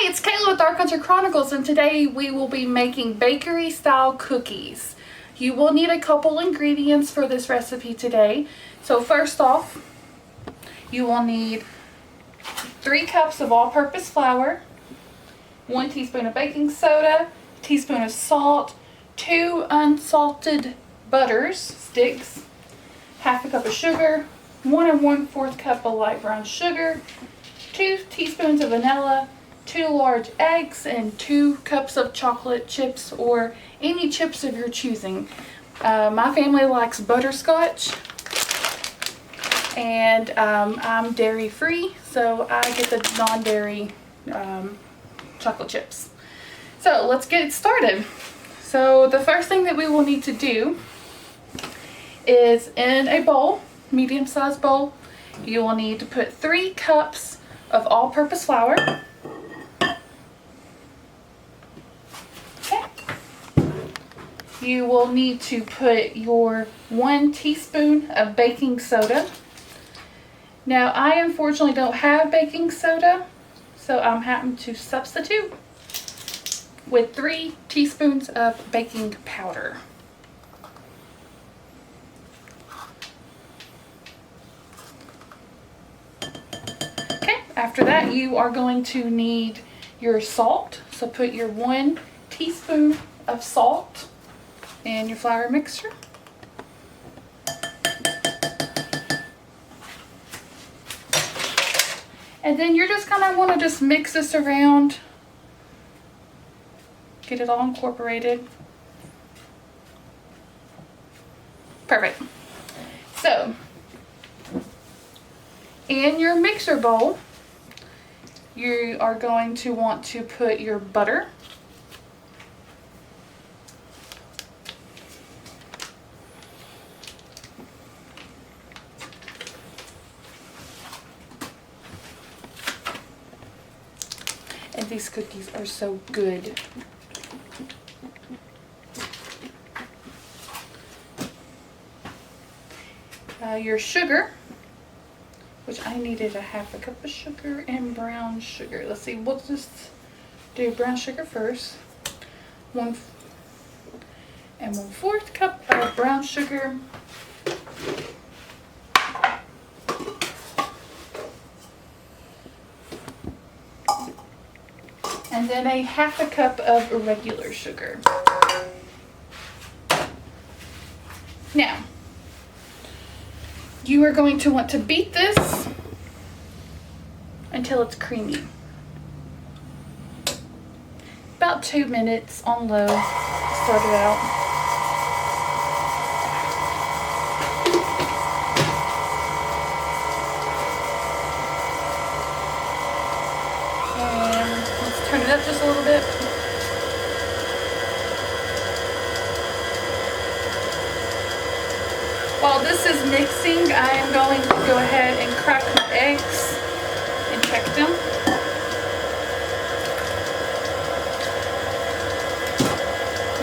Hi, it's Kayla with Our Country Chronicles, and today we will be making bakery style cookies. You will need a couple ingredients for this recipe today. So first off, you will need 3 cups of all-purpose flour, 1 teaspoon of baking soda, a teaspoon of salt, 2 unsalted butters, sticks, half a cup of sugar, 1 1/4 cup of light brown sugar, 2 teaspoons of vanilla, 2 large eggs, and 2 cups of chocolate chips or any chips of your choosing. My family likes butterscotch, and I'm dairy free, so I get the non-dairy chocolate chips. So let's get started. So the first thing that we will need to do is, in a bowl, medium-sized bowl, you will need to put 3 cups of all-purpose flour. Okay. You will need to put your 1 teaspoon of baking soda. Now, I unfortunately don't have baking soda, so I'm having to substitute with 3 teaspoons of baking powder. After that, you are going to need your salt. So put your 1 teaspoon of salt in your flour mixture. And then you're just going to want to just mix this around. Get it all incorporated. Perfect. So, in your mixer bowl, you are going to want to put your butter, and these cookies are so good. Your sugar, which I needed a half a cup of sugar and brown sugar. Let's see, we'll just do brown sugar first. 1 1/4 cup of brown sugar. And then a half a cup of regular sugar. Now, you are going to want to beat this until it's creamy. About 2 minutes on low to start it out. And let's turn it up just a little bit. While this is mixing, I am going to go ahead and crack my eggs and check them.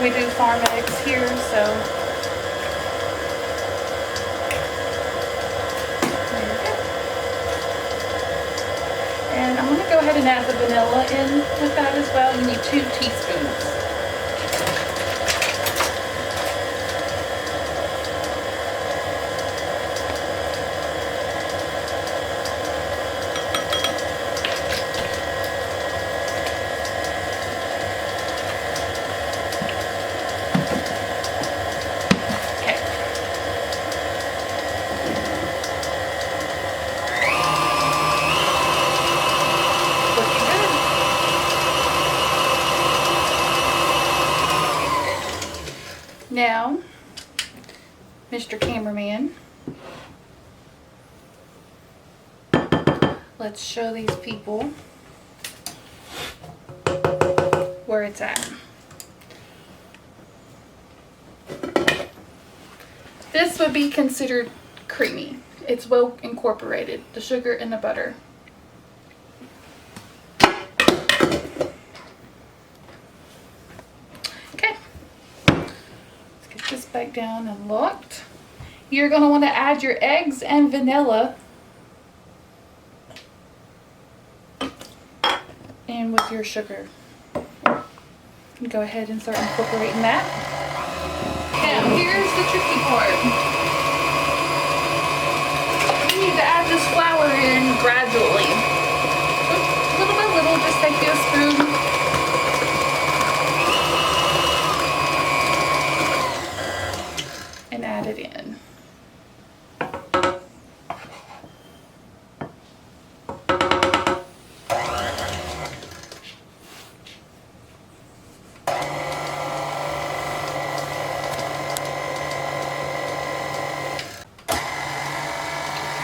We do farm eggs here, so there you go. And I'm going to go ahead and add the vanilla in with that as well. You need 2 teaspoons. Now, Mr. Cameraman, let's show these people where it's at. This would be considered creamy. It's well incorporated, the sugar and the butter. This back down and locked. You're going to want to add your eggs and vanilla in with your sugar. Go ahead and start incorporating that. Now here's the tricky part. You need to add this flour in gradually. Little by little, just take your spoon. And add it in.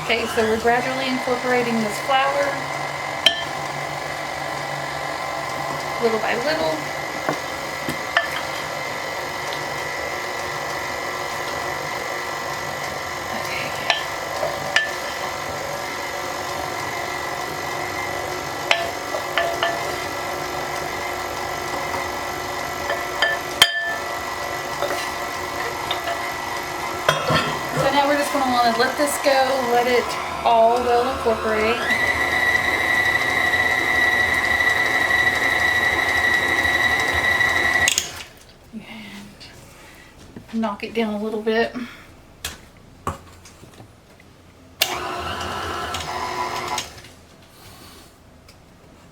Okay, so we're gradually incorporating this flour, little by little. Okay. So now we're just going to want to let this go, let it all well incorporate. And knock it down a little bit.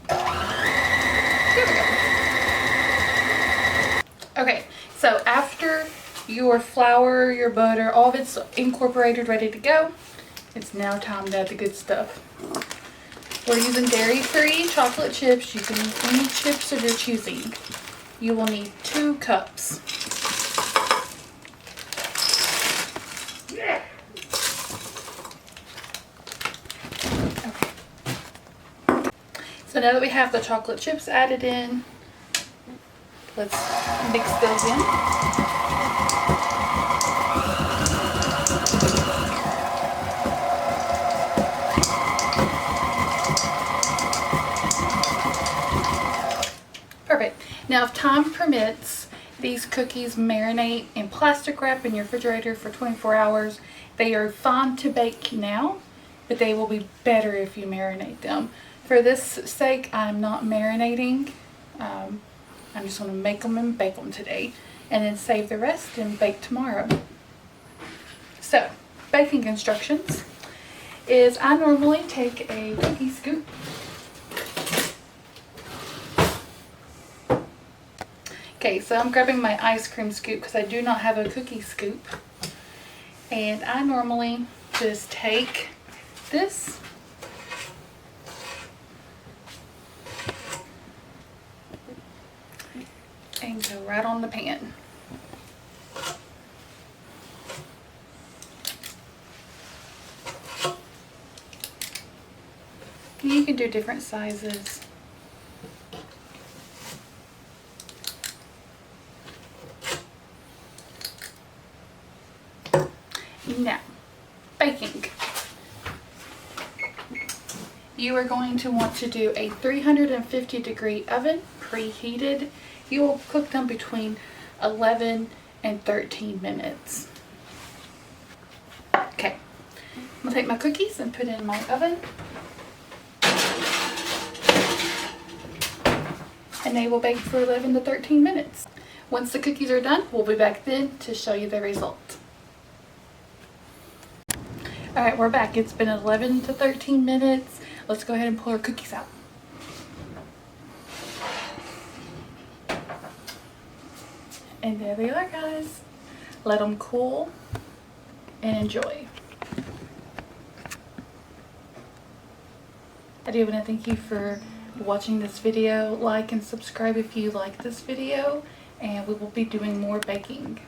There we go. Okay, so after your flour, your butter, all of it's incorporated, ready to go, it's now time to add the good stuff. We're using dairy-free chocolate chips. You can use any chips of your choosing. You will need 2 cups. Okay. So now that we have the chocolate chips added in, let's mix those in. Perfect. Now if time permits, these cookies marinate in plastic wrap in your refrigerator for 24 hours. They are fine to bake now, but they will be better if you marinate them. For this sake, I'm not marinating. I'm just going to make them and bake them today, and then save the rest and bake tomorrow. So, baking instructions is I normally take a cookie scoop. Okay, so I'm grabbing my ice cream scoop because I do not have a cookie scoop. And I normally just take this and go right on the pan. You can do different sizes. Now, baking. You are going to want to do a 350-degree oven, preheated. You will cook them between 11 and 13 minutes. Okay, I'm going to take my cookies and put in my oven. And they will bake for 11 to 13 minutes. Once the cookies are done, we'll be back then to show you the result. Alright, we're back. It's been 11 to 13 minutes. Let's go ahead and pull our cookies out. And there they are, guys. Let them cool and enjoy. I do want to thank you for watching this video. Like and subscribe if you like this video, and we will be doing more baking.